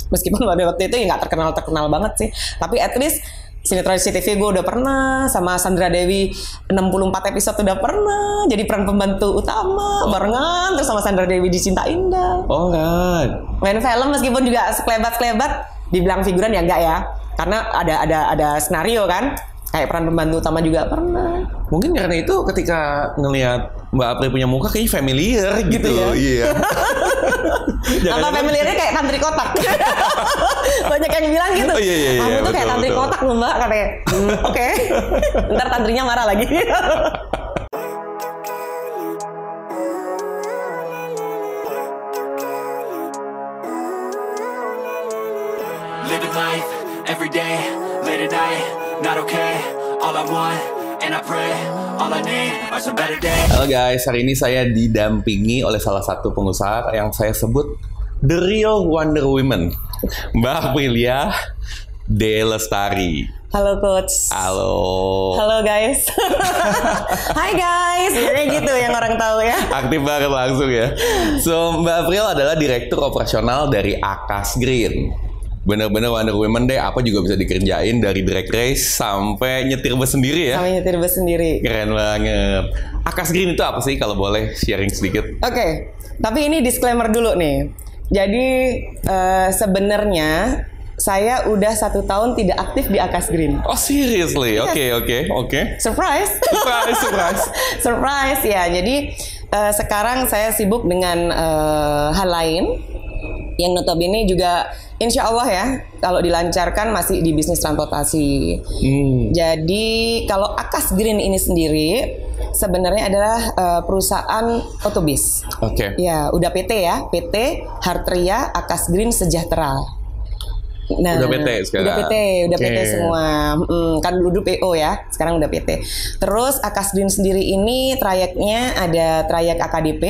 Meskipun waktu itu ya nggak terkenal banget sih, tapi at least sinetron CTV gue udah pernah, sama Sandra Dewi 64 episode udah pernah jadi peran pembantu utama barengan terus sama Sandra Dewi di Cinta Indah. Oh kan. Main film meskipun juga sekelebat dibilang figuran ya enggak ya, karena ada skenario kan. Kayak peran pembantu utama juga pernah. Mungkin karena itu ketika ngelihat Mbak April punya muka kayaknya familiar gitu ya. Iya. Apa familiarnya kayak tantri kotak. Banyak yang bilang gitu. Oh, iya, Kamu tuh kayak tantri kotak loh Mbak katanya. Oke. Ntar tantrinya marah lagi. Living life every day, late at night, not okay. All I want, and I pray, all I need are some better days. Halo guys, hari ini saya didampingi oleh salah satu pengusaha yang saya sebut The Real Wonder Woman, Mbak Aprilia Delestari. Halo Coach. Halo guys. Hai guys. Kayak gitu yang orang tahu ya. Aktif banget langsung ya. So Mbak April adalah direktur operasional dari Akas Green. Bener-bener Wonder Woman deh, apa juga bisa dikerjain dari drag race sampai nyetir bus sendiri ya. Sampai nyetir bus sendiri. Keren banget. Akas Green itu apa sih kalau boleh sharing sedikit? Oke, tapi ini disclaimer dulu nih. Jadi sebenarnya saya udah 1 tahun tidak aktif di Akas Green. Oh seriously? Yes. Oke. Surprise. Surprise ya. Jadi sekarang saya sibuk dengan hal lain yang notabene juga insya Allah ya kalau dilancarkan masih di bisnis transportasi. Jadi kalau Akas Green ini sendiri sebenarnya adalah perusahaan otobus. Oke. Ya udah PT ya, PT Hartria Akas Green Sejahtera. Nah, udah PT sekarang. Udah PT semua. Kan dulu PO ya, sekarang udah PT. Terus Akas Green sendiri ini trayeknya ada trayek AKDP,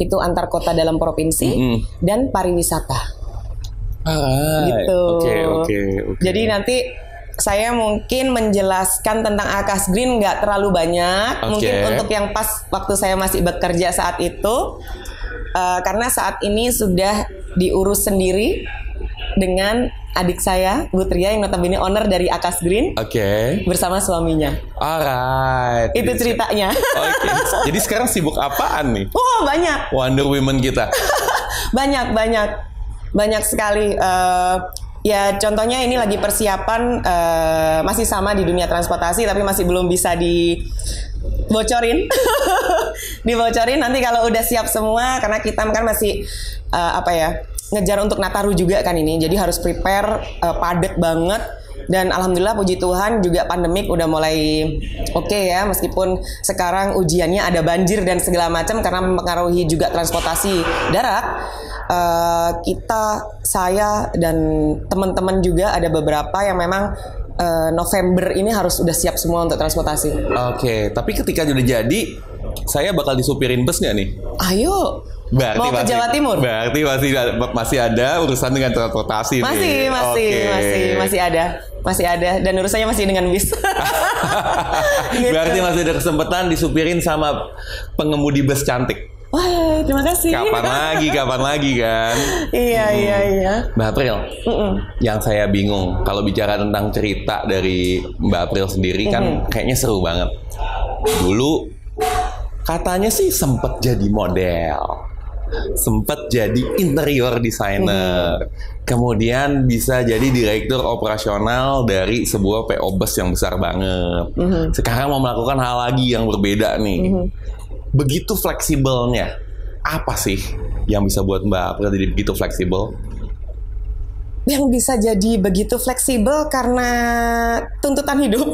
itu antar kota dalam provinsi, dan pariwisata. Gitu. Oke. Jadi nanti saya mungkin menjelaskan tentang Akas Green nggak terlalu banyak. Mungkin untuk yang pas waktu saya masih bekerja saat itu, karena saat ini sudah diurus sendiri dengan adik saya, Bu Tria, yang notabene owner dari Akas Green. Bersama suaminya. Alright. Itu ceritanya. Jadi sekarang sibuk apaan nih? Oh banyak. Wonder Woman kita. Banyak sekali. Ya contohnya ini lagi persiapan masih sama di dunia transportasi tapi masih belum bisa dibocorin. Dibocorin nanti kalau udah siap semua, karena kita kan masih ngejar untuk Nataru juga kan ini, jadi harus prepare padat banget. Dan alhamdulillah puji Tuhan juga pandemik udah mulai oke ya, meskipun sekarang ujiannya ada banjir dan segala macam karena mempengaruhi juga transportasi darat. Saya dan teman-teman juga ada beberapa yang memang November ini harus udah siap semua untuk transportasi. Tapi ketika udah jadi, saya bakal disupirin bus nggak nih? Ayo. Berarti mau ke Jawa Timur? Berarti masih ada urusan dengan transportasi nih. Masih ada dan urusannya masih dengan bis. Gitu. Berarti masih ada kesempatan disupirin sama pengemudi bus cantik. Wah, terima kasih. Kapan lagi kan? Iya. Mbak April, yang saya bingung kalau bicara tentang cerita dari Mbak April sendiri kan kayaknya seru banget. Dulu katanya sih sempet jadi model, sempet jadi interior designer, kemudian bisa jadi direktur operasional dari sebuah PO Bus yang besar banget. Sekarang mau melakukan hal lagi yang berbeda nih. Begitu fleksibelnya, apa sih yang bisa buat Mbak April jadi begitu fleksibel? Yang bisa jadi begitu fleksibel karena tuntutan hidup.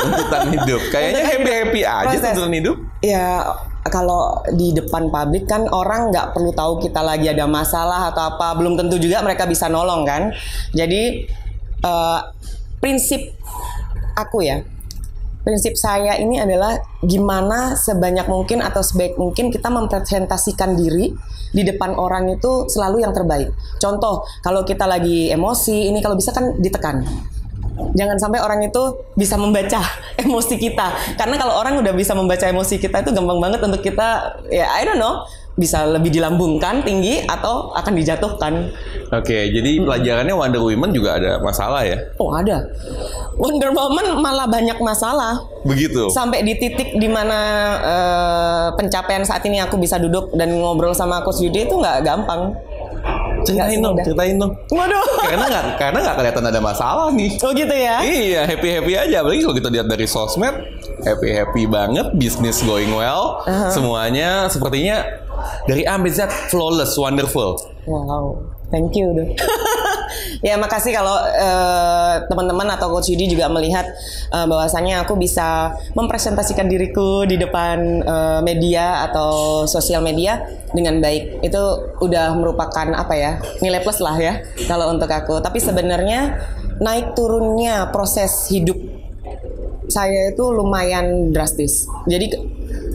Tuntutan hidup, kayaknya happy aja tuntutan hidup. Ya kalau di depan publik kan orang nggak perlu tahu kita lagi ada masalah atau apa, belum tentu juga mereka bisa nolong kan. Jadi prinsip saya ini adalah gimana sebanyak mungkin atau sebaik mungkin kita mempresentasikan diri di depan orang itu selalu yang terbaik. Contoh, kalau kita lagi emosi, ini kalau bisa kan ditekan. Jangan sampai orang itu bisa membaca emosi kita. Karena kalau orang udah bisa membaca emosi kita itu gampang banget untuk kita, ya I don't know, bisa lebih dilambungkan tinggi atau akan dijatuhkan. Oke, jadi pelajarannya Wonder Woman juga ada masalah ya? Oh ada. Wonder Woman malah banyak masalah. Begitu. Sampai di titik dimana pencapaian saat ini aku bisa duduk dan ngobrol sama Coach Yudi itu nggak gampang. Ceritain dong. Waduh. Karena nggak kelihatan ada masalah nih. Oh gitu ya? Iya, happy aja. Apalagi kalau kita lihat dari sosmed, happy banget, bisnis going well, semuanya sepertinya dari A sampai Z flawless, wonderful. Wow, thank you. Ya makasih kalau teman-teman atau Coach Yudi juga melihat bahwasannya aku bisa mempresentasikan diriku di depan media atau sosial media dengan baik. Itu udah merupakan apa ya, nilai plus lah ya kalau untuk aku. Tapi sebenarnya naik turunnya proses hidup saya itu lumayan drastis. Jadi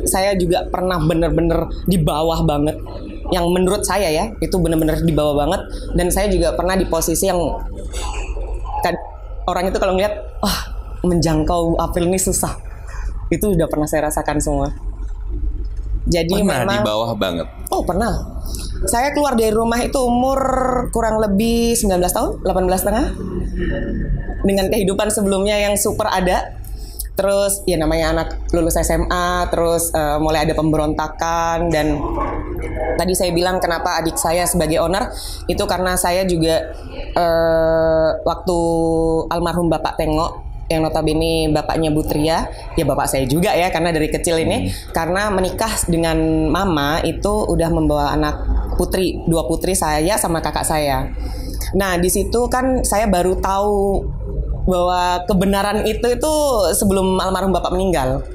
saya juga pernah bener-bener di bawah banget. Yang menurut saya ya, itu bener-bener di bawah banget. Dan saya juga pernah di posisi yang orang itu kalau ngeliat, wah menjangkau April ini susah. Itu udah pernah saya rasakan semua. Jadi pernah memang di bawah banget? Oh pernah. Saya keluar dari rumah itu umur kurang lebih 19 tahun, 18 setengah. Dengan kehidupan sebelumnya yang super ada. Terus ya namanya anak lulus SMA, terus mulai ada pemberontakan. Dan tadi saya bilang kenapa adik saya sebagai owner, itu karena saya juga waktu almarhum bapak tengok, yang notabene bapaknya Butria, ya bapak saya juga ya karena dari kecil ini, karena menikah dengan mama itu udah membawa anak putri, 2 putri saya sama kakak saya. Nah di situ kan saya baru tahu bahwa kebenaran itu sebelum almarhum bapak meninggal.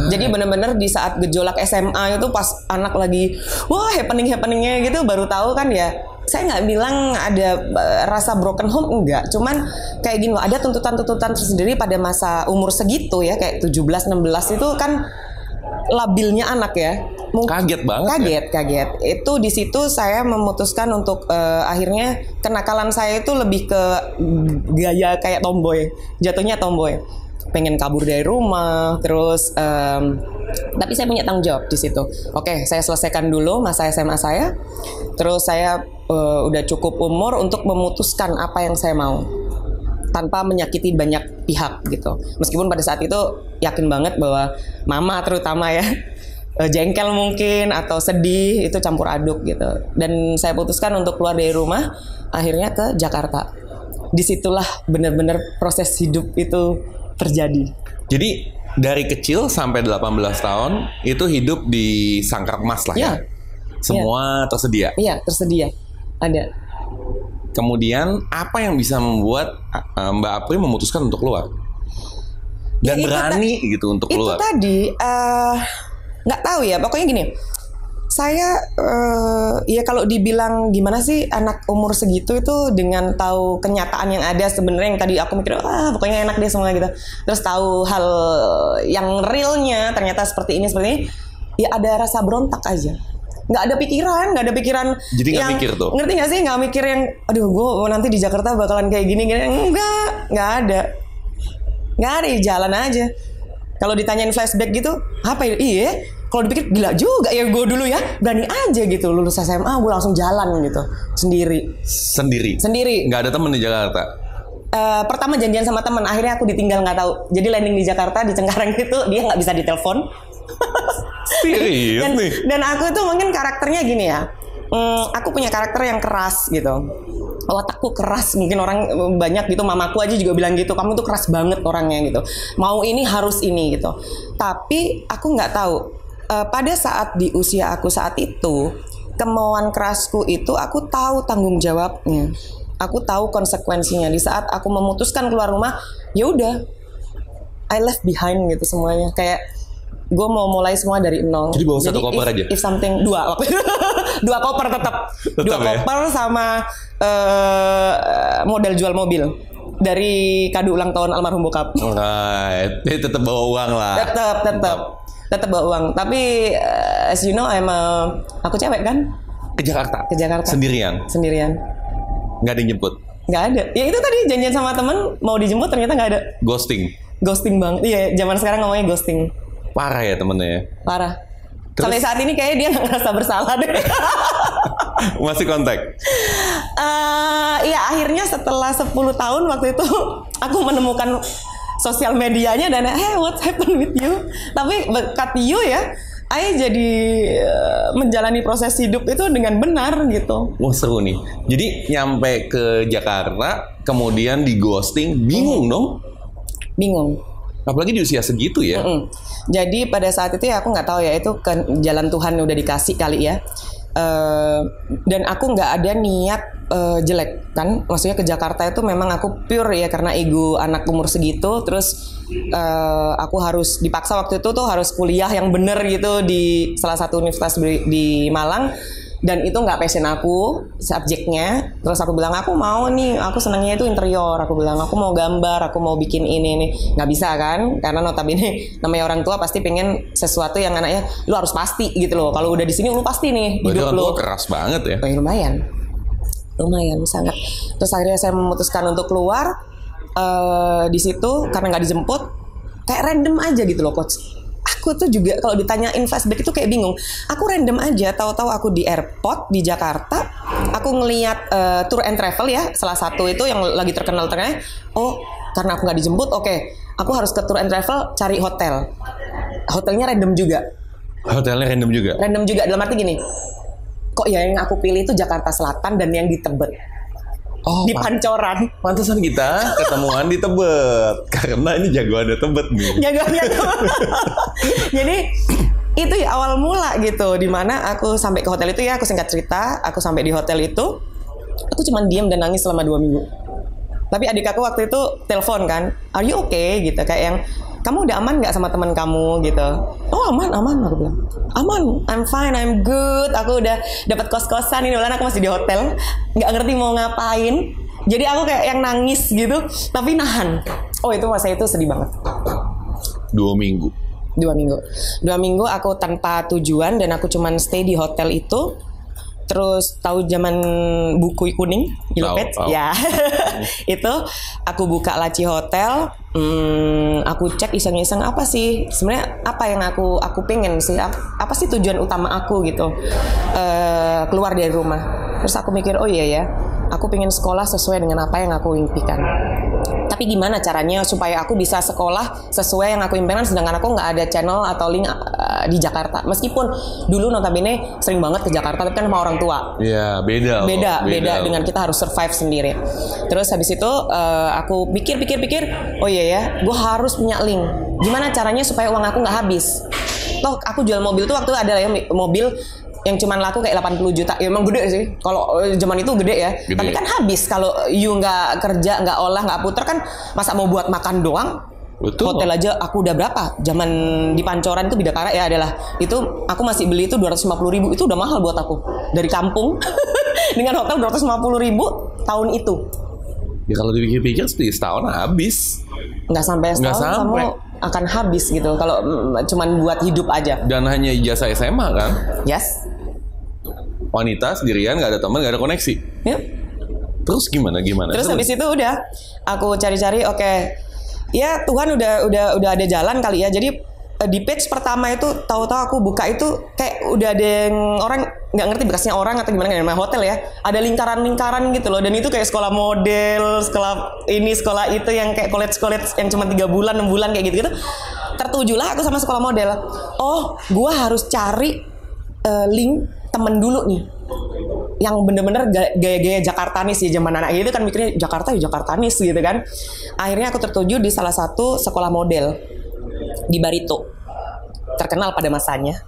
Jadi benar-benar di saat gejolak SMA itu pas anak lagi wah happeningnya gitu baru tahu kan ya. Saya nggak bilang ada rasa broken home, enggak. Cuman kayak gini loh, ada tuntutan-tuntutan tersendiri pada masa umur segitu ya, kayak 17-16 itu kan labilnya anak ya. Kaget banget. Kaget. Itu di situ saya memutuskan untuk akhirnya kenakalan saya itu lebih ke gaya kayak tomboy. Jatuhnya tomboy. Pengen kabur dari rumah, terus tapi saya punya tanggung jawab di situ. Oke, saya selesaikan dulu masa SMA saya. Terus saya udah cukup umur untuk memutuskan apa yang saya mau tanpa menyakiti banyak pihak gitu. Meskipun pada saat itu yakin banget bahwa mama terutama ya jengkel mungkin atau sedih, itu campur aduk gitu. Dan saya putuskan untuk keluar dari rumah, akhirnya ke Jakarta. Disitulah benar-benar proses hidup itu terjadi. Jadi dari kecil sampai 18 tahun itu hidup di sangkar emas lah ya. Semua tersedia. Iya, tersedia. Ada. Kemudian apa yang bisa membuat Mbak April memutuskan untuk keluar? Dan berani gitu untuk keluar. Itu tadi nggak tahu ya, pokoknya gini. Saya ya kalau dibilang gimana sih anak umur segitu itu dengan tahu kenyataan yang ada sebenarnya, yang tadi aku mikir pokoknya enak deh semua gitu. Terus tahu hal yang realnya ternyata seperti ini, ya ada rasa berontak aja. Nggak ada pikiran jadi nggak yang, mikir tuh, ngerti nggak sih, nggak mikir yang aduh gue nanti di Jakarta bakalan kayak gini nggak ada, jalan aja. Kalau ditanyain flashback gitu apa ya, iya kalau dipikir gila juga ya gue dulu ya, berani aja gitu lulus SMA gue langsung jalan gitu sendiri nggak ada temen di Jakarta. Pertama janjian sama teman, akhirnya aku ditinggal nggak tahu, jadi landing di Jakarta di Cengkareng itu dia nggak bisa ditelepon. Serius nih. Dan aku tuh mungkin karakternya gini ya, aku punya karakter yang keras gitu. Otakku keras, mungkin orang banyak gitu, mamaku aja juga bilang gitu, kamu tuh keras banget orangnya gitu, mau ini harus ini gitu. Tapi aku nggak tahu, pada saat di usia aku saat itu, kemauan kerasku itu aku tahu tanggung jawabnya, aku tahu konsekuensinya. Di saat aku memutuskan keluar rumah, ya udah, I left behind gitu semuanya, kayak gue mau mulai semua dari nol. Jadi bawa satu koper aja? If something, 2 koper tetap 2 koper ya? Sama modal jual mobil dari kado ulang tahun almarhum bokap. Jadi tetap bawa uang lah. Tetap bawa uang. Tapi as you know, aku cewek kan. Ke Jakarta. Sendirian. Nggak ada yang jemput. Nggak ada. Ya itu tadi janjian sama temen mau dijemput, ternyata nggak ada. Ghosting Banget. Iya, zaman sekarang ngomongnya ghosting. Parah ya temennya ya? Parah. Sampai saat ini kayaknya dia nggak ngerasa bersalah deh. Masih kontak? Iya, akhirnya setelah 10 tahun waktu itu aku menemukan sosial medianya dan what happened with you? Tapi berkat you ya, I jadi menjalani proses hidup itu dengan benar gitu. Wah, seru nih. Jadi nyampe ke Jakarta, kemudian di ghosting, bingung dong? Bingung. Apalagi di usia segitu ya. Jadi pada saat itu ya aku nggak tahu ya, itu ke jalan Tuhan udah dikasih kali ya. Dan aku nggak ada niat jelek kan, maksudnya ke Jakarta itu memang aku pure ya karena ego anak umur segitu. Terus aku harus dipaksa waktu itu tuh harus kuliah yang bener gitu di salah satu universitas di Malang. Dan itu nggak passion aku subjeknya. Terus aku bilang aku mau nih, aku senangnya itu interior. Aku bilang aku mau gambar, aku mau bikin ini. Nggak bisa kan? Karena notabene namanya orang tua pasti pengen sesuatu yang anaknya lu harus pasti gitu loh. Kalau udah di sini lu pasti nih berarti hidup orang lu. tua keras banget ya? Lumayan sangat. Terus akhirnya saya memutuskan untuk keluar di situ karena nggak dijemput, kayak random aja gitu loh coach. Aku tuh juga kalau ditanyain flashback itu kayak bingung. Aku random aja, tahu-tahu aku di airport di Jakarta, aku ngelihat tour and travel ya, salah satu itu yang lagi terkenal. Oh, karena aku nggak dijemput, oke, aku harus ke tour and travel cari hotel. Hotelnya random juga. Hotelnya random juga? Random juga, dalam arti gini, kok ya yang aku pilih itu Jakarta Selatan dan yang di Tebet. Di Pancoran. Pantesan kita ketemuan di Tebet. Karena ini jagoannya Tebet nih. Jagoannya Tebet. Jadi itu ya awal mula gitu. Dimana aku sampai ke hotel itu ya, aku singkat cerita, aku sampai di hotel itu, aku cuma diam dan nangis selama 2 minggu. Tapi adik aku waktu itu telepon kan, are you okay gitu, kayak yang kamu udah aman nggak sama teman kamu gitu. Oh aman aku bilang aman, I'm fine, I'm good, aku udah dapat kos-kosan ini, aku masih di hotel, nggak ngerti mau ngapain. Jadi aku kayak yang nangis gitu tapi nahan. Oh itu masa itu sedih banget. 2 minggu aku tanpa tujuan dan aku cuman stay di hotel itu. Terus tahu zaman buku kuning Gilopet ya. Itu aku buka laci hotel, aku cek iseng-iseng apa sih sebenarnya, apa yang aku pengen sih, apa sih tujuan utama aku gitu keluar dari rumah. Terus aku mikir oh iya ya, aku pengen sekolah sesuai dengan apa yang aku impikan. Tapi gimana caranya supaya aku bisa sekolah sesuai yang aku impikan, sedangkan aku nggak ada channel atau link di Jakarta. Meskipun dulu notabene sering banget ke Jakarta, tapi kan sama orang tua. Iya, beda dengan kita harus survive sendiri. Terus habis itu aku pikir, oh iya ya, gue harus punya link. Gimana caranya supaya uang aku nggak habis? Toh aku jual mobil tuh waktu ada ya mobil yang cuman laku kayak 80 juta. Ya emang gede sih. Kalau zaman itu gede ya. Gede. Tapi kan habis kalau you nggak kerja, nggak olah, nggak puter kan, masa mau buat makan doang. Betul. Hotel aja aku udah berapa? Zaman di Pancoran itu Bidakara ya adalah. Itu aku masih beli itu 250.000. Itu udah mahal buat aku. Dari kampung dengan hotel 250.000 tahun itu. Ya kalau dipikir-pikir setahun habis. Nggak sampai setahun kamu akan habis gitu. Kalau cuman buat hidup aja. Dan hanya ijazah SMA kan? Yes. Wanita sendirian, nggak ada teman, nggak ada koneksi. Yep. Terus gimana? Terus habis itu udah aku cari-cari, oke. Ya Tuhan udah ada jalan kali ya. Jadi di page pertama itu tahu-tahu aku buka itu kayak udah ada yang orang nggak ngerti bekasnya orang atau gimana, namanya hotel ya. Ada lingkaran-lingkaran gitu loh. Dan itu kayak sekolah model, sekolah ini, sekolah itu yang kayak college yang cuma 3 bulan, 6 bulan kayak gitu-gitu. Tertujulah aku sama sekolah model. Oh, gua harus cari link temen dulu nih yang bener-bener gaya-gaya Jakartanis ya, zaman anak itu kan mikirnya Jakarta ya Jakartanis gitu kan. Akhirnya aku tertuju di salah satu sekolah model di Barito, terkenal pada masanya.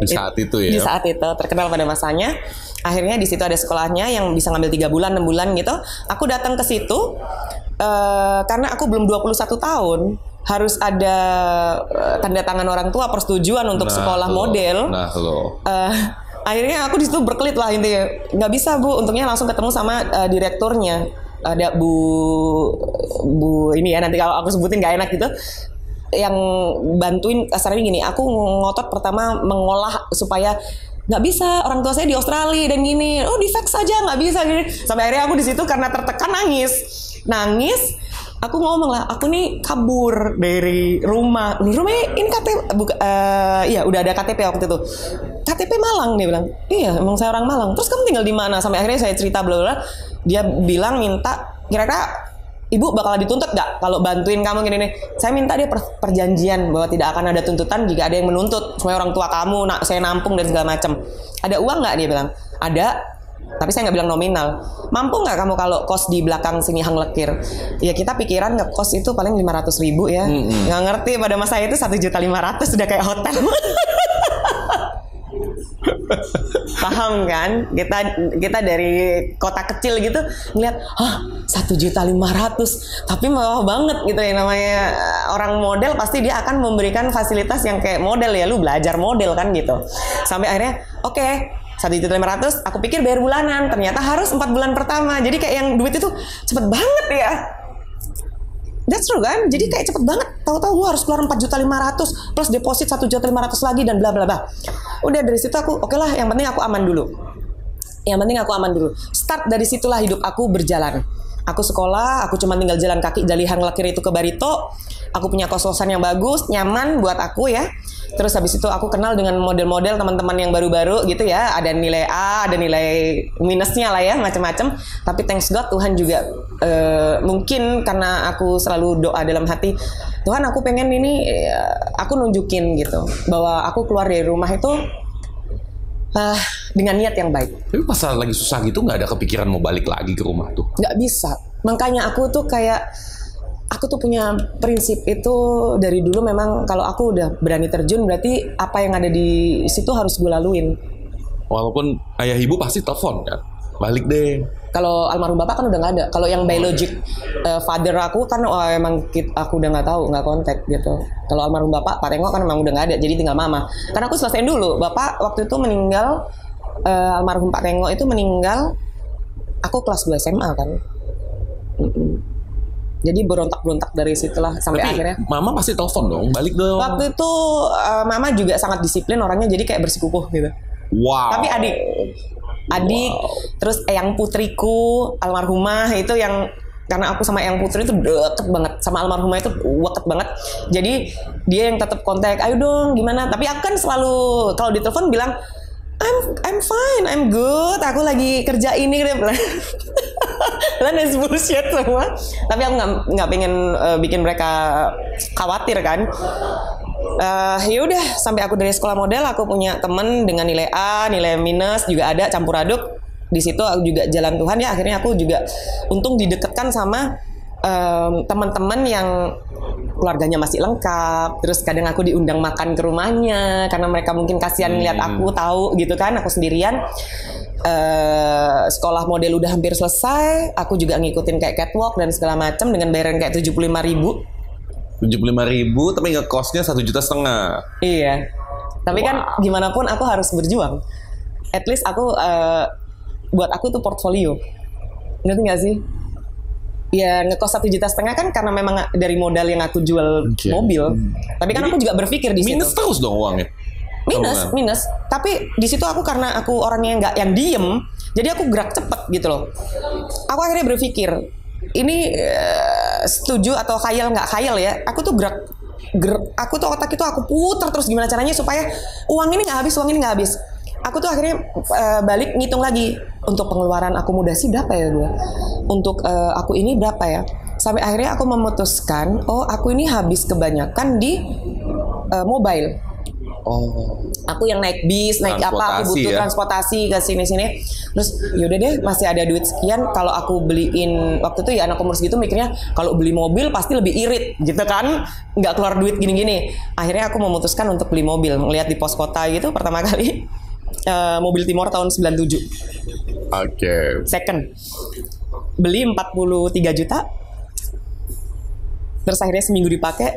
Di saat itu ya. Di saat itu terkenal pada masanya. Akhirnya di situ ada sekolahnya yang bisa ngambil 3 bulan, 6 bulan gitu. Aku datang ke situ karena aku belum 21 tahun. Harus ada tanda tangan orang tua persetujuan untuk sekolah model. Akhirnya aku di situ berkelit lah intinya. Nggak bisa Bu, untungnya langsung ketemu sama direkturnya. Ada Bu ini ya, nanti kalau aku sebutin nggak enak gitu. Yang bantuin kasarnya gini, aku ngotot pertama mengolah supaya nggak bisa, orang tua saya di Australia dan gini, oh di fax aja nggak bisa gini. Sampai akhirnya aku di situ karena tertekan nangis. Aku ngomong lah, aku nih kabur dari rumah. Rumahnya ini KTP, iya udah ada KTP waktu itu. KTP Malang, dia bilang. Iya, emang saya orang Malang. Terus kamu tinggal di mana? Sampai akhirnya saya cerita bla bla. Dia bilang minta, kira-kira ibu bakal dituntut gak kalau bantuin kamu gini nih? Saya minta dia perjanjian bahwa tidak akan ada tuntutan jika ada yang menuntut. Semuanya orang tua kamu, saya nampung dan segala macam. Ada uang nggak? Dia bilang. Ada. Tapi saya nggak bilang nominal. Mampu nggak kamu kalau kos di belakang sini Hang Lekir? Ya kita pikiran ngekos itu paling 500.000 ya. Nggak ngerti pada masa itu 1.500.000 sudah kayak hotel. Paham kan? Kita dari kota kecil gitu ngeliat, 1.500.000 tapi mewah banget gitu ya. Namanya orang model pasti dia akan memberikan fasilitas yang kayak model ya, lu belajar model kan gitu. Sampai akhirnya oke, 1.500.000 aku pikir bayar bulanan, ternyata harus 4 bulan pertama. Jadi kayak yang duit itu cepet banget ya. That's true kan? Jadi kayak cepet banget. Tahu-tahu gue harus keluar 4.500.000 plus deposit 1.500.000 lagi dan bla bla bla. Udah dari situ aku oke lah, yang penting aku aman dulu. Start dari situlah hidup aku berjalan. Aku sekolah, aku cuma tinggal jalan kaki dari Hang Lekir itu ke Barito. Aku punya kos-kosan yang bagus, nyaman buat aku ya. Terus habis itu aku kenal dengan model-model teman-teman yang baru-baru gitu ya. Ada nilai A, ada nilai minusnya lah ya, macam-macam. Tapi thanks God Tuhan juga mungkin karena aku selalu doa dalam hati, Tuhan aku pengen ini aku nunjukin gitu bahwa aku keluar dari rumah itu dengan niat yang baik. Tapi pas lagi susah gitu nggak ada kepikiran mau balik lagi ke rumah tuh? Nggak bisa. Makanya aku tuh kayak aku tuh punya prinsip itu dari dulu, memang kalau aku udah berani terjun berarti apa yang ada di situ harus gue laluin. Walaupun ayah ibu pasti telepon kan, balik deh. Kalau almarhum bapak kan udah nggak ada. Kalau yang biologic father aku kan emang aku udah nggak tahu, nggak kontak gitu. Kalau almarhum bapak Pak Tengok kan emang udah nggak ada, jadi tinggal mama. Karena aku selesaiin dulu. Bapak waktu itu meninggal, almarhum Pak Tengok itu meninggal, aku kelas 2 SMA kan. Jadi berontak-berontak dari situlah sampai tapi akhirnya. Mama pasti telepon dong, balik dong. Waktu itu mama juga sangat disiplin orangnya, jadi kayak bersikukuh gitu. Wow. Tapi adik, terus eyang putriku almarhumah itu yang, karena aku sama eyang putri itu deket banget, sama almarhumah itu deket banget. Jadi dia yang tetap kontak, ayo dong gimana. Tapi aku kan selalu kalau ditelepon bilang I'm fine, I'm good, aku lagi kerja ini deh. Lah bullshit semua. Tapi aku nggak pengen bikin mereka khawatir kan. Ya udah, sampai aku dari sekolah model aku punya temen dengan nilai A, nilai minus juga ada, campur aduk. Di situ aku juga jalan Tuhan ya, akhirnya aku juga untung didekatkan sama teman-teman yang keluarganya masih lengkap. Terus kadang aku diundang makan ke rumahnya karena mereka mungkin kasihan lihat aku tahu gitu kan, aku sendirian. Sekolah model udah hampir selesai, aku juga ngikutin kayak catwalk dan segala macam dengan bayaran kayak 75.000 tapi ngekosnya 1,5 juta. Iya. Tapi kan gimana pun aku harus berjuang. At least aku buat aku tuh portfolio. Ngerti gak sih? Ya ngekos 1,5 juta kan karena memang dari modal yang aku jual mobil. Tapi kan aku juga berpikir di situ. Minus terus dong uangnya. Minus. Tapi di situ aku karena aku orangnya yang diem, jadi aku gerak cepet gitu loh. Aku akhirnya berpikir, ini setuju atau khayal nggak khayal ya? Aku tuh gerak, aku tuh otak itu aku putar terus gimana caranya supaya uang ini nggak habis. Aku tuh akhirnya balik ngitung lagi untuk pengeluaran akomodasi berapa ya gue, untuk aku ini berapa ya. Sampai akhirnya aku memutuskan, aku ini habis kebanyakan di mobile. Aku yang naik bis, naik apa, aku butuh transportasi ke sini-sini. Terus yaudah deh, masih ada duit sekian. Kalau aku beliin, waktu itu ya anak umur segitu mikirnya kalau beli mobil pasti lebih irit gitu kan, nggak keluar duit gini-gini. Akhirnya aku memutuskan untuk beli mobil, ngeliat di pos kota gitu pertama kali. Mobil Timor tahun 97. Second. Beli 43 juta. Terus akhirnya seminggu dipakai.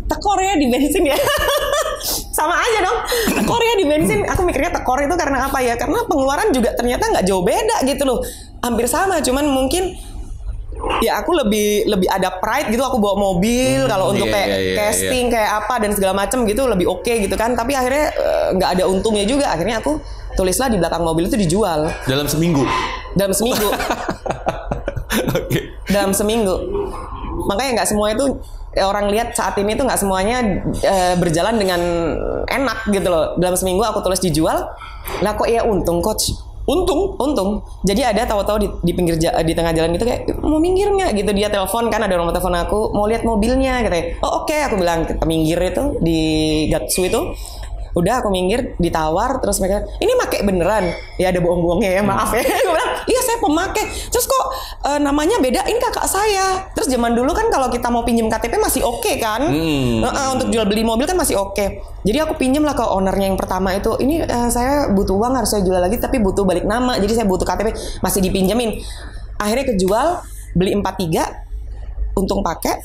Tekor ya di bensin ya. Sama aja dong. Tekor ya di bensin. Aku mikirnya tekor itu karena apa ya? Karena pengeluaran juga ternyata nggak jauh beda gitu loh. Hampir sama, cuman mungkin ya aku lebih ada pride gitu. Aku bawa mobil kalau untuk kayak casting kayak apa dan segala macam gitu lebih oke gitu kan. Tapi akhirnya nggak ada untungnya juga. Akhirnya aku tulislah di belakang mobil itu dijual. Dalam seminggu. Oke. dalam seminggu. Makanya nggak semua itu orang lihat saat ini tuh nggak semuanya berjalan dengan enak gitu loh. Dalam seminggu aku tulis dijual, lah kok ya untung coach. Untung. Jadi ada tahu-tahu di pinggir di tengah jalan gitu kayak mau minggir nggak gitu, dia telepon kan, ada orang telepon aku mau lihat mobilnya katanya. Oh oke, aku bilang kita minggir itu di Gatsu itu. Udah aku minggir, ditawar, terus mereka ini make beneran ya, ada bohong-bohongnya ya, maaf ya. Aku bilang iya saya pemakai, terus kok namanya beda, ini kakak saya. Terus zaman dulu kan kalau kita mau pinjem KTP masih oke kan, untuk jual beli mobil kan masih oke. Jadi aku pinjem lah ke ownernya yang pertama itu, ini saya butuh uang harus saya jual lagi tapi butuh balik nama, jadi saya butuh KTP, masih dipinjemin. Akhirnya kejual, beli 43, untung pakai,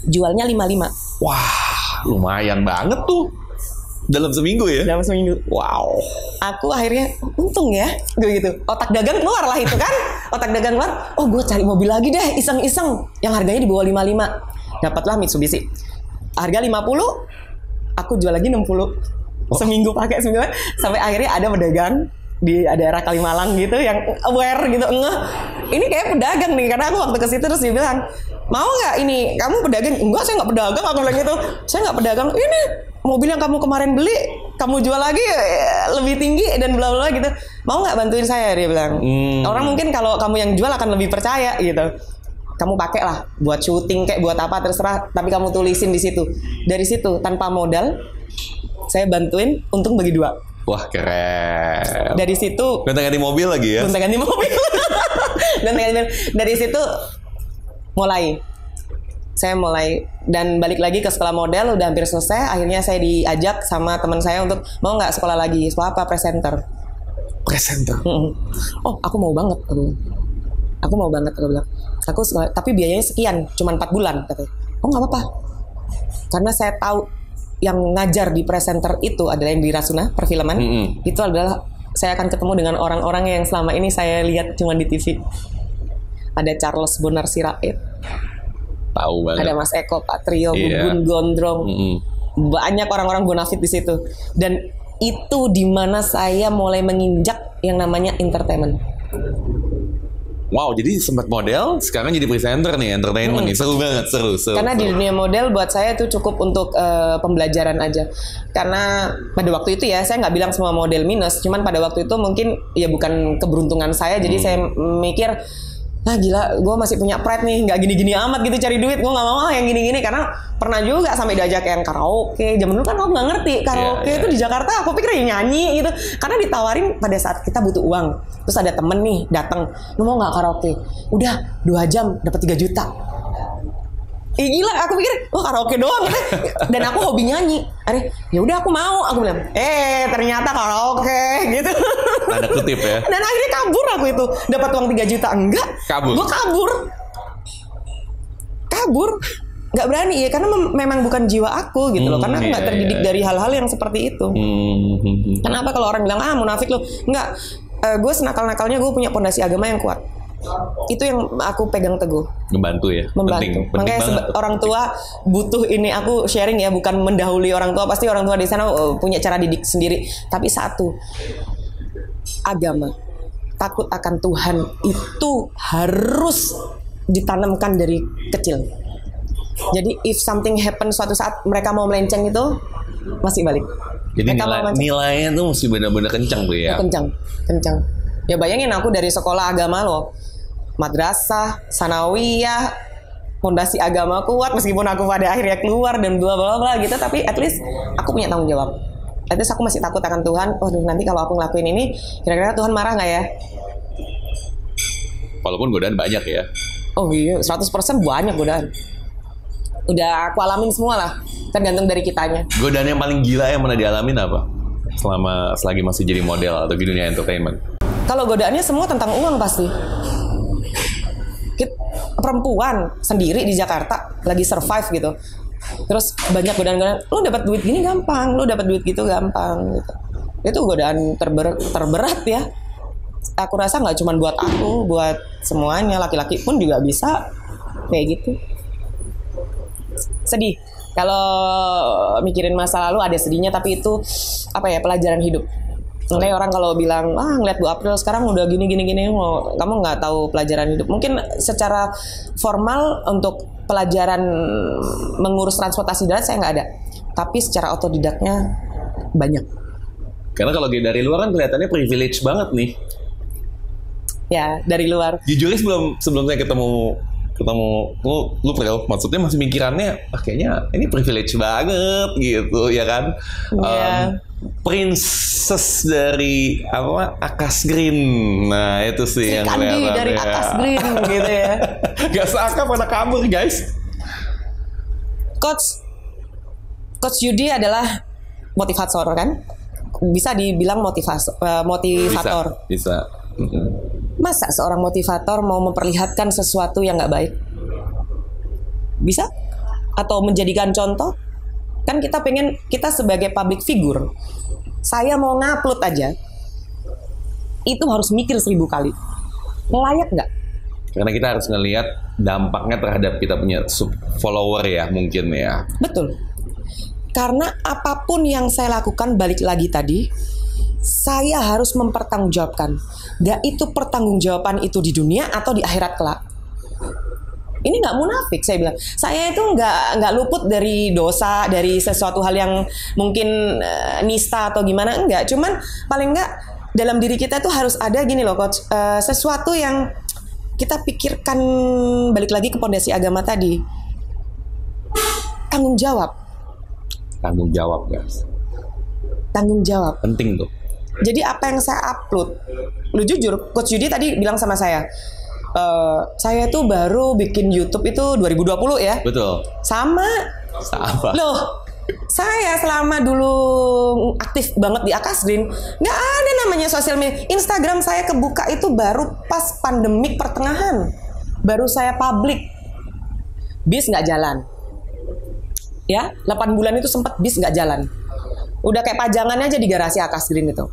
jualnya 55. Wah, lumayan banget tuh. Dalam seminggu ya? Dalam seminggu. Wow. Aku akhirnya untung ya, gitu. Otak dagang keluar lah itu kan. Otak dagang keluar. Oh, gue cari mobil lagi deh, iseng-iseng. Yang harganya di bawah 55. Dapatlah Mitsubishi. Harga 50, aku jual lagi 60. Seminggu pakai seminggu. Sampai akhirnya ada pedagang di daerah Kalimalang gitu yang aware gitu, ini kayak pedagang nih, karena aku waktu ke situ terus dia bilang, mau nggak ini kamu pedagang? Enggak, saya nggak pedagang. Aku bilang gitu, saya nggak pedagang. Ini mobil yang kamu kemarin beli kamu jual lagi lebih tinggi dan bla bla gitu, mau nggak bantuin saya, dia bilang. Orang mungkin kalau kamu yang jual akan lebih percaya gitu, kamu pakai lah buat syuting kayak buat apa terserah, tapi kamu tulisin di situ. Dari situ tanpa modal saya bantuin, untung bagi 2. Wah, keren. Dari situ gonta-ganti mobil lagi ya? Gonta-ganti mobil. Dari situ saya mulai dan balik lagi ke sekolah model, udah hampir selesai. Akhirnya saya diajak sama teman saya untuk mau nggak sekolah lagi, sekolah apa, presenter. Oh, aku mau banget. Aku bilang. Aku sekolah, tapi biayanya sekian, cuma 4 bulan katanya. Oh nggak apa-apa, karena saya tahu yang ngajar di presenter itu adalah yang di Rasuna perfilman. Itu adalah saya akan ketemu dengan orang-orang yang selama ini saya lihat cuma di TV. Ada Charles Bonar Sirait, tahu banget. Ada Mas Eko Patrio, Gugun Gondrong, banyak orang-orang bonafit di situ. Dan itu di mana saya mulai menginjak yang namanya entertainment. Wow, jadi sempat model, sekarang jadi presenter nih, entertainment nih, seru banget, seru. Karena di dunia model buat saya itu cukup untuk pembelajaran aja. Karena pada waktu itu ya, saya nggak bilang semua model minus, cuman pada waktu itu mungkin ya bukan keberuntungan saya, jadi saya mikir, gila, gue masih punya pride nih, nggak gini-gini amat gitu cari duit, gue nggak mau yang gini-gini, karena pernah juga sampai diajak yang karaoke. Zaman dulu kan aku nggak ngerti karaoke itu di Jakarta, aku pikir ya nyanyi gitu, karena ditawarin pada saat kita butuh uang. Terus ada temen nih datang, lu mau nggak karaoke? Udah 2 jam dapat 3 juta. Gila, aku pikir karaoke doang gitu. Dan aku hobi nyanyi. Ya udah aku mau, aku bilang. Ternyata karaoke gitu. Ada kutip ya. Dan akhirnya kabur aku itu, dapat uang 3 juta enggak? Gue kabur. Nggak berani ya, karena memang bukan jiwa aku gitu loh. Karena aku nggak terdidik dari hal-hal yang seperti itu. Kenapa kalau orang bilang munafik lo? Enggak. Gue senakal-nakalnya gue punya pondasi agama yang kuat. Itu yang aku pegang teguh. Membantu ya. Penting makanya orang tua butuh ini, aku sharing ya, bukan mendahului orang tua. Pasti orang tua di sana punya cara didik sendiri. Tapi satu, agama, takut akan Tuhan itu harus ditanamkan dari kecil. Jadi if something happen suatu saat mereka mau melenceng itu masih balik. Jadi nilainya tuh mesti benar-benar kencang tuh ya. Kencang. Ya bayangin aku dari sekolah agama loh, madrasah, sanawiyah, fondasi agama kuat, meskipun aku pada akhirnya keluar dan bla bla bla gitu, tapi at least aku punya tanggung jawab. At least aku masih takut akan Tuhan. Nanti kalau aku ngelakuin ini, kira-kira Tuhan marah nggak ya? Walaupun godaan banyak ya. Oh iya, 100% banyak godaan. Udah aku alamin semua lah, tergantung dari kitanya. Godaan yang paling gila yang pernah dialamin apa? Selagi masih jadi model atau di dunia entertainment? Kalau godaannya semua tentang uang pasti. Perempuan sendiri di Jakarta lagi survive gitu. Terus banyak godaan-godaan, lu dapat duit gini gampang, lu dapat duit gitu gampang gitu. Itu godaan terberat ya. Aku rasa nggak cuma buat aku, buat semuanya, laki-laki pun juga bisa kayak gitu. Sedih. Kalau mikirin masa lalu ada sedihnya, tapi itu apa ya, pelajaran hidup. Makanya orang kalau bilang, ngeliat Bu April sekarang udah gini, kamu nggak tahu pelajaran hidup. Mungkin secara formal untuk pelajaran mengurus transportasi darat saya nggak ada. Tapi secara otodidaknya banyak. Karena kalau dari luar kan kelihatannya privilege banget nih. Ya, dari luar. Jujur sebelum saya ketemu lu Prel, maksudnya masih mikirannya kayaknya ini privilege banget gitu ya kan. Princess dari Akas Green. Nah itu sih si yang Kandi dari Akas Green gitu ya. Gak seakan pada kabur guys. Coach Yudi adalah motivator kan, bisa dibilang motivator. Bisa. Masa seorang motivator mau memperlihatkan sesuatu yang nggak baik? Bisa? Atau menjadikan contoh? Kan kita sebagai public figure, saya mau ngupload aja, itu harus mikir 1000 kali. Layak nggak? Karena kita harus ngelihat dampaknya terhadap kita punya follower ya mungkin ya. Betul. Karena apapun yang saya lakukan, balik lagi tadi, saya harus mempertanggungjawabkan. Gak itu pertanggungjawaban itu di dunia atau di akhirat kelak. Ini nggak munafik, saya bilang. Saya itu nggak luput dari dosa, dari sesuatu hal yang mungkin nista atau gimana, enggak. Cuman paling nggak dalam diri kita tuh harus ada gini loh, Coach. Sesuatu yang kita pikirkan, balik lagi ke pondasi agama tadi. Tanggung jawab, guys. Tanggung jawab. Penting tuh. Jadi apa yang saya upload, lu jujur, Coach Yudi tadi bilang sama saya tuh baru bikin YouTube itu 2020 ya. Betul. Sama. Loh, saya selama dulu aktif banget di Akas Green, nggak ada namanya sosial media. Instagram saya kebuka itu baru pas pandemik pertengahan, baru saya publik. Bis nggak jalan. Ya, 8 bulan itu sempat bis nggak jalan. Udah kayak pajangan aja di garasi Akas Green itu.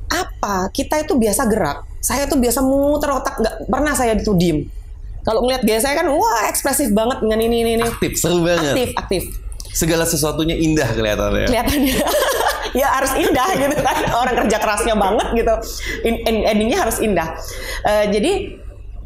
Apa? Kita itu biasa gerak. Saya tuh biasa muter otak, nggak pernah saya itu diem. Kalau ngeliat gaya saya kan, wah ekspresif banget dengan ini. Aktif, seru banget. Aktif. Segala sesuatunya indah kelihatannya. Ya harus indah gitu kan. Orang kerja kerasnya banget gitu. Endingnya harus indah. Jadi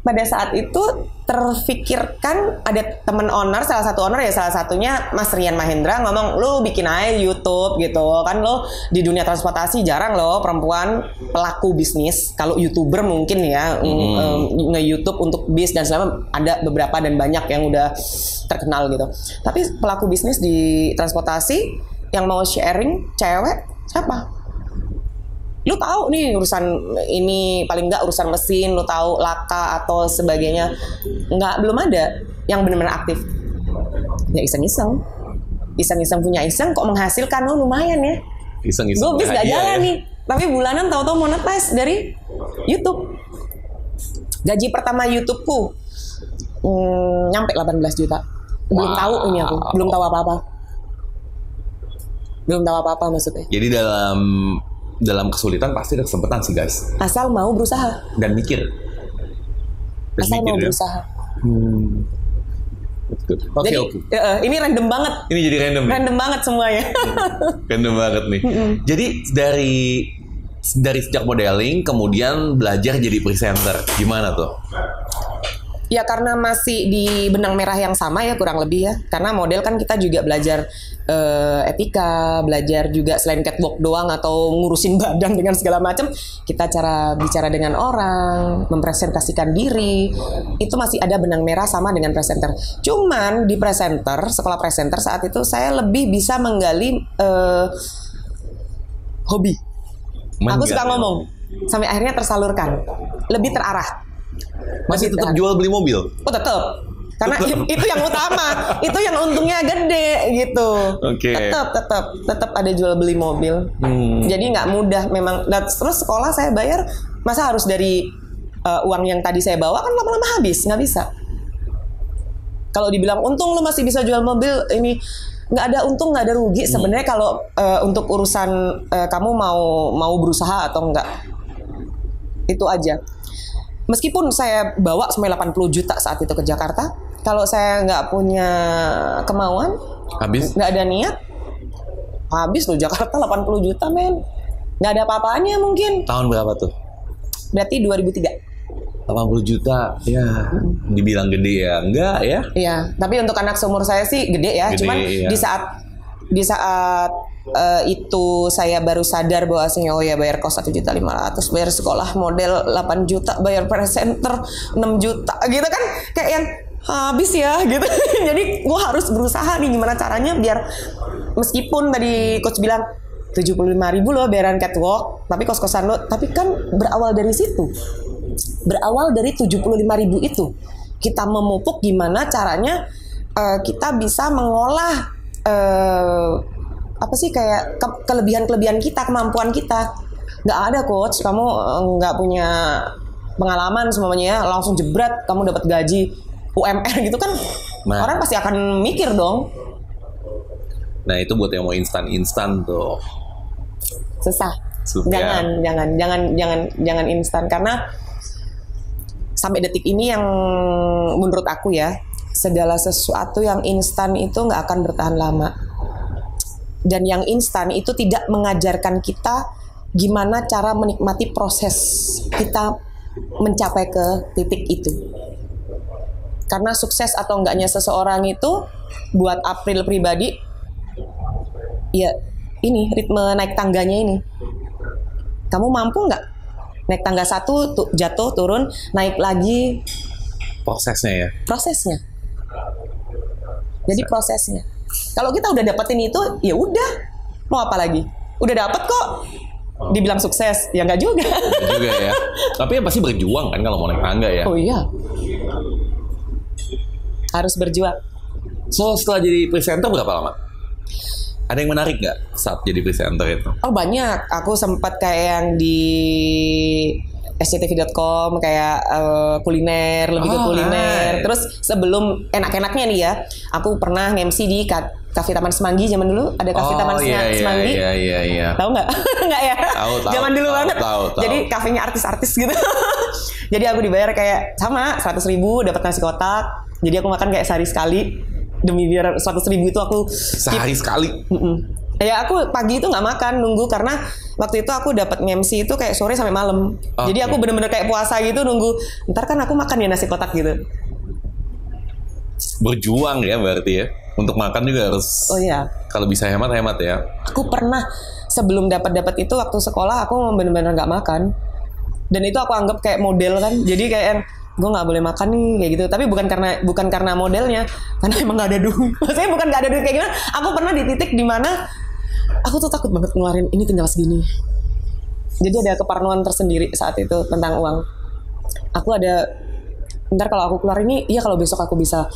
pada saat itu terfikirkan, ada teman owner, salah satunya Mas Rian Mahendra ngomong, lu bikin aja YouTube gitu kan, lo di dunia transportasi jarang lo perempuan pelaku bisnis. Kalau YouTuber mungkin ya nge-YouTube untuk bis dan selama ada beberapa dan banyak yang udah terkenal gitu. Tapi pelaku bisnis di transportasi yang mau sharing cewek siapa? Lu tahu nih urusan ini, paling nggak urusan mesin, lu tahu laka atau sebagainya, belum ada yang benar-benar aktif. Ya iseng-iseng punya iseng kok menghasilkan, lumayan ya. Iseng-iseng. Gue bis nggak jalan nih, tapi bulanan tahu-tahu monetize dari YouTube. Gaji pertama YouTubeku nyampe 18 juta. Belum tahu ini aku, belum tahu apa-apa maksudnya. Jadi dalam kesulitan pasti ada kesempatan sih guys. Asal mau berusaha. Dan mikir. Berusaha. Oke. Ini random banget. Ini jadi random. Random banget semuanya. Random banget nih. Jadi dari sejak modeling kemudian belajar jadi presenter. Gimana tuh? Ya karena masih di benang merah yang sama ya kurang lebih ya. Karena model kan kita juga belajar etika, belajar juga selain catwalk doang atau ngurusin badan dengan segala macam, kita cara bicara dengan orang, mempresentasikan diri, itu masih ada benang merah sama dengan presenter. Cuman di sekolah presenter saat itu saya lebih bisa menggali hobi. Aku suka ngomong, sampai akhirnya tersalurkan, lebih terarah. Masih tetap jual beli mobil? Oh tetap. Karena itu yang utama, itu yang untungnya gede gitu. Oke. Tetap ada jual beli mobil. Jadi nggak mudah memang. Dan terus sekolah saya bayar, masa harus dari uang yang tadi saya bawa, kan lama-lama habis, nggak bisa. Kalau dibilang untung lu masih bisa jual mobil, ini nggak ada untung, nggak ada rugi. Sebenarnya kalau untuk urusan kamu mau berusaha atau enggak, itu aja. Meskipun saya bawa sampai 80 juta saat itu ke Jakarta, kalau saya nggak punya kemauan, habis, nggak ada niat, habis loh Jakarta 80 juta men. Nggak ada apa-apanya mungkin. Tahun berapa tuh? Berarti 2003. 80 juta. Ya, dibilang gede ya? Enggak ya? Iya, tapi untuk anak seumur saya sih gede ya. Gede, Cuman iya. di saat itu saya baru sadar bahwasanya oh ya bayar kos 1.500.000, bayar sekolah model 8 juta, bayar presenter 6 juta gitu kan, kayak yang habis ya gitu. Jadi gue harus berusaha nih gimana caranya biar meskipun tadi coach bilang 75.000 loh bayaran catwalk, tapi kos-kosan lo, tapi kan berawal dari situ, berawal dari 75.000 itu kita memupuk gimana caranya kita bisa mengolah apa sih kayak kelebihan kita, kemampuan kita. Nggak ada coach, kamu nggak punya pengalaman semuanya ya, langsung jebret kamu dapat gaji UMR gitu kan. Nah. Orang pasti akan mikir dong. Nah itu buat yang mau instan tuh. Susah. Susah. Jangan instan, karena sampai detik ini yang menurut aku ya, segala sesuatu yang instan itu nggak akan bertahan lama. Dan yang instan itu tidak mengajarkan kita gimana cara menikmati proses kita mencapai ke titik itu. Karena sukses atau enggaknya seseorang itu buat April pribadi, ya ini ritme naik tangganya ini. Kamu mampu nggak naik tangga 1 jatuh turun naik lagi? Prosesnya ya. Prosesnya. Jadi prosesnya. Kalau kita udah dapetin itu, ya udah. Mau apa lagi? Udah dapet kok. Dibilang sukses, ya nggak juga. Nggak juga ya. Tapi yang pasti berjuang kan kalau mau naik tangga ya. Oh iya. Harus berjuang. So setelah jadi presenter berapa lama? Ada yang menarik nggak saat jadi presenter itu? Oh banyak. Aku sempat kayak yang di sctv.com kayak kuliner, lebih ke kuliner. Right. Terus sebelum enak-enaknya nih ya, aku pernah MC di Cafe Taman Semanggi zaman dulu. Ada Cafe Taman Semanggi. Iya. Tahu nggak? Nggak ya? Tahu. Zaman dulu banget. Tahu. Jadi kafenya artis-artis gitu. Jadi aku dibayar kayak sama 100.000 dapat nasi kotak. Jadi aku makan kayak sehari sekali. Demi biar 100.000 itu aku Sehari sekali. Ya aku pagi itu nggak makan, nunggu, karena waktu itu aku dapat MC itu kayak sore sampai malam. Okay. Jadi aku bener-bener kayak puasa gitu, nunggu. Ntar kan aku makan ya nasi kotak gitu. Berjuang ya berarti ya. Untuk makan juga harus. Oh iya. Kalau bisa hemat ya. Aku pernah sebelum dapat itu waktu sekolah aku bener-bener nggak makan. Dan itu aku anggap kayak model kan. Jadi kayak gue nggak boleh makan nih kayak gitu. Tapi bukan karena modelnya, karena emang nggak ada duit. Maksudnya bukan nggak ada duit kayak gimana. Aku pernah di titik dimana aku tuh takut banget ngeluarin ini tinggal segini. Jadi ada keparnoan tersendiri saat itu tentang uang. Aku ada, ntar kalau aku keluar ini, iya kalau besok aku bisa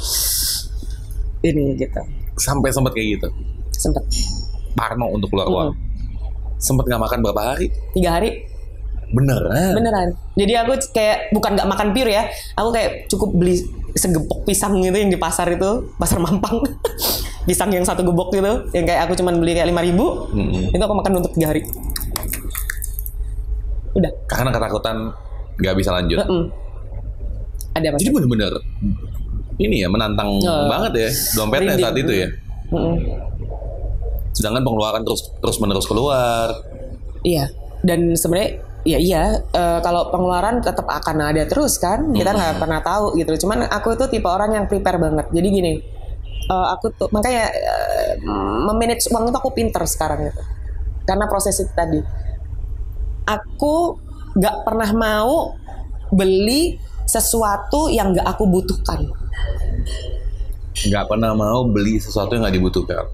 ini gitu. Sampai sempat kayak gitu. Sempet. Parno untuk keluar uang. Sempet nggak makan berapa hari? 3 hari. Beneran. Jadi aku kayak bukan nggak makan pure ya. Aku kayak cukup beli segepok pisang gitu yang di pasar itu, pasar Mampang. Pisang yang 1 gebok gitu, yang kayak aku cuman beli kayak 5.000. Itu aku makan untuk 3 hari. Udah. Karena ketakutan nggak bisa lanjut. Ada mas. Jadi bener-bener ini ya menantang banget ya dompetnya saat itu ya. Sedangkan pengeluaran terus menerus keluar. Iya. Dan sebenarnya iya, kalau pengeluaran tetap akan ada terus kan, kita nggak pernah tahu gitu. Cuman aku tuh tipe orang yang prepare banget. Jadi gini, aku tuh makanya memanage uang itu aku pinter sekarang gitu. Karena proses itu tadi, aku nggak pernah mau beli sesuatu yang nggak aku butuhkan. Nggak pernah mau beli sesuatu yang nggak dibutuhkan.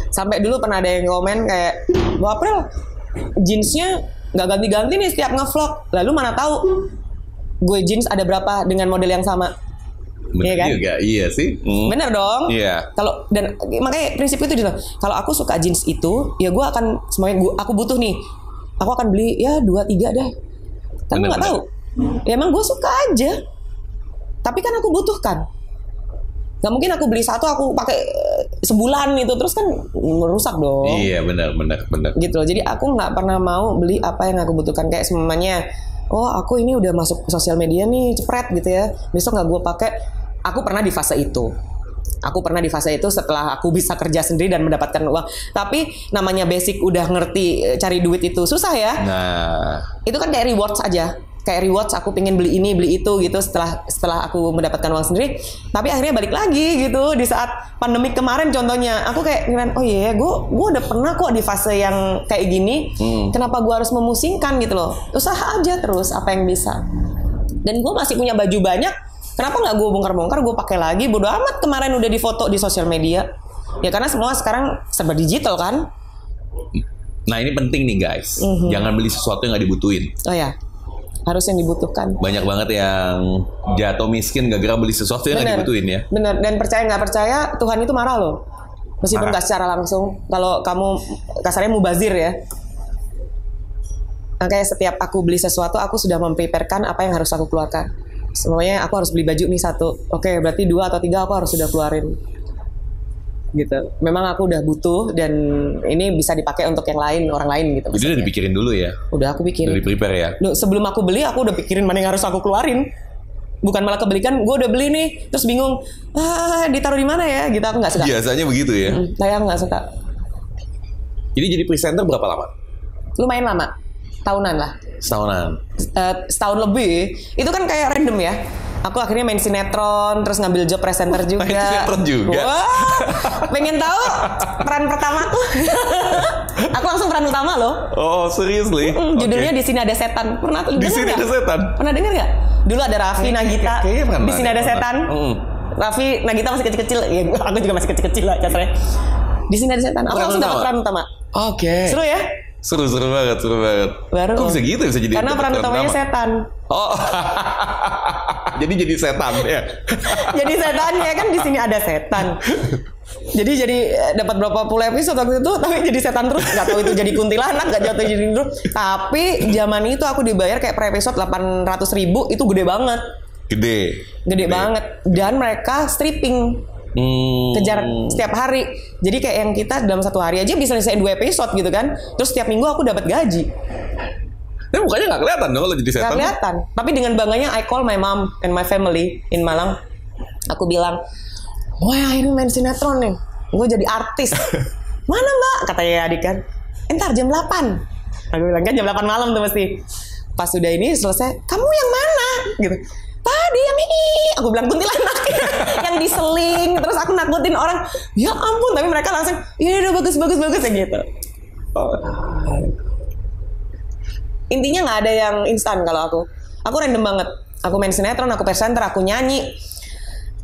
Sampai dulu pernah ada yang komen kayak, Bu April, jeansnya nggak ganti-ganti nih setiap ngevlog. Lalu mana tahu gue jeans ada berapa dengan model yang sama. Bener iya kan? Juga, iya sih. Bener dong. Iya. Kalau dan makanya prinsip itu dia. Kalau aku suka jeans itu, ya gue akan semuanya aku butuh nih. Aku akan beli ya 2-3 deh. Kan gue nggak tahu. Ya emang gue suka aja. Tapi kan aku butuhkan. Gak mungkin aku beli satu aku pakai sebulan itu terus kan merusak dong. Iya benar. Gitu loh. Jadi aku nggak pernah mau beli apa yang aku butuhkan, kayak semuanya. Oh aku ini udah masuk sosial media nih, cepret gitu ya. Besok nggak gue pakai. Aku pernah di fase itu. Aku pernah di fase itu setelah aku bisa kerja sendiri dan mendapatkan uang. Tapi namanya basic udah ngerti cari duit itu susah ya. Nah, Itu kan kayak rewards aja. Kayak rewards aku pengen beli ini beli itu gitu setelah aku mendapatkan uang sendiri. Tapi akhirnya balik lagi gitu di saat pandemik kemarin contohnya. Aku kayak ngira, oh iya gue udah pernah kok di fase yang kayak gini. Kenapa gue harus memusingkan gitu loh. Usaha aja terus apa yang bisa. Dan gue masih punya baju banyak. Kenapa nggak gue bongkar-bongkar, gue pakai lagi. Bodo amat kemarin udah difoto di sosial media. Ya karena semua sekarang serba digital kan. nah ini penting nih guys. Jangan beli sesuatu yang nggak dibutuhin. Oh ya, harus yang dibutuhkan. Banyak banget yang jatuh miskin gara-gara beli sesuatu yang nggak dibutuhin ya. Bener, dan percaya nggak percaya Tuhan itu marah loh. Meskipun Marah. nggak secara langsung. Kalau kamu kasarnya mubazir ya. Makanya setiap aku beli sesuatu, aku sudah mempreparekan apa yang harus aku keluarkan. Semuanya aku harus beli baju nih 1. Oke, berarti 2 atau 3 aku harus sudah keluarin. Gitu. Memang aku udah butuh dan ini bisa dipakai untuk yang lain, orang lain gitu. Jadi udah dipikirin dulu ya. Udah aku pikirin. Udah di-prepare ya. Sebelum aku beli, aku udah pikirin mana yang harus aku keluarin. Bukan malah kebelikan, gue udah beli nih, terus bingung, ditaruh di mana ya? Gitu aku nggak suka. Biasanya begitu ya. Saya nggak suka. Jadi presenter berapa lama? Lumayan lama, tahunan lah. Setahunan. Setahun lebih. Itu kan kayak random ya. Aku akhirnya main sinetron, terus ngambil job presenter juga. Main sinetron juga? Wah, pengen tahu peran pertamaku? Aku langsung peran utama loh. Oh, seriously? Judulnya Di Sini Ada Setan. Pernah Di Sini Ada Setan? Pernah dengar nggak? Dulu ada Raffi Nagita. Kayaknya pernah. Di Sini Ada Setan. Raffi Nagita masih kecil-kecil. Ya, aku juga masih kecil-kecil lah kasarnya. Di Sini Ada Setan. Aku langsung dapat peran utama. Oke. Seru ya? Seru banget. Baru. Kok bisa gitu, bisa jadi karena peran utamanya setan. Oh. jadi setan ya. Jadi setan ya kan di sini ada setan. Jadi dapat berapa puluh episode waktu itu, tapi jadi setan terus. Gak tahu itu jadi kuntilanak, gak jatuh jadi terus. Tapi zaman itu aku dibayar kayak per episode 800.000, itu gede banget. Gede banget. Dan mereka stripping. Kejar setiap hari. Jadi kayak yang kita dalam satu hari aja bisa nyelesain 2 episode gitu kan. Terus setiap minggu aku dapat gaji. Tapi mukanya gak kelihatan dong kalau jadi setan. Gak kelihatan. Tapi dengan bangganya I call my mom and my family in Malang. Aku bilang, wah ini main sinetron nih, gue jadi artis. Mana mbak? Katanya adik kan. Entar jam 8. Aku bilang kan jam 8 malam tuh mesti. Pas sudah ini selesai, kamu yang mana? Gitu. Tadi yang ini. Aku bilang kuntilanak. Yang diseling. Terus aku nakutin orang. Ya ampun. Tapi mereka langsung, iya udah bagus ya gitu. Intinya nggak ada yang instan kalau aku. Aku random banget. Aku main sinetron, aku presenter, aku nyanyi.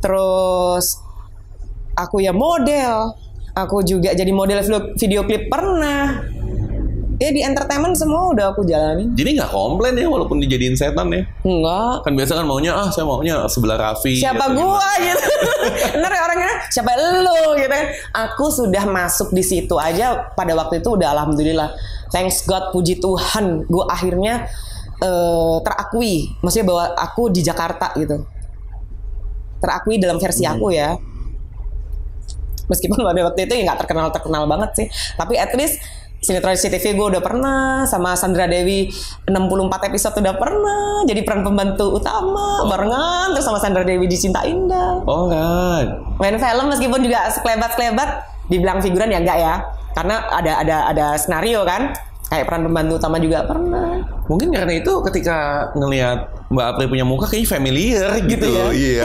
Terus aku ya model. Aku juga jadi model video klip pernah. Ya di entertainment semua udah aku jalanin. Jadi nggak komplain ya walaupun dijadiin setan ya? Enggak. Kan biasa kan maunya saya maunya sebelah Raffi. Siapa gua gitu. Bener ya orangnya. Siapa lu gitu. Aku sudah masuk di situ aja pada waktu itu udah alhamdulillah. Thanks God, puji Tuhan. Gua akhirnya terakui. Maksudnya bahwa aku di Jakarta gitu. Terakui dalam versi aku ya. Meskipun pada waktu itu ya nggak terkenal banget sih. Tapi at least sinetron CTV gue udah pernah, sama Sandra Dewi 64 episode udah pernah jadi peran pembantu utama barengan terus sama Sandra Dewi di Cinta Indah. Oh kan. Main film meskipun juga sekelebat dibilang figuran ya enggak ya. Karena ada skenario kan. Kayak peran pembantu utama juga pernah. Mungkin karena itu ketika ngelihat Mbak Apri punya muka kayaknya familiar gitu ya. Iya.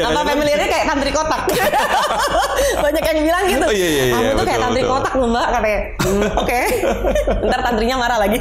Apa familiarnya kayak tantri kotak. Banyak yang bilang gitu. Oh, iya, Kamu tuh kayak tantri kotak loh Mbak katanya. Oke. Ntar tantrinya marah lagi.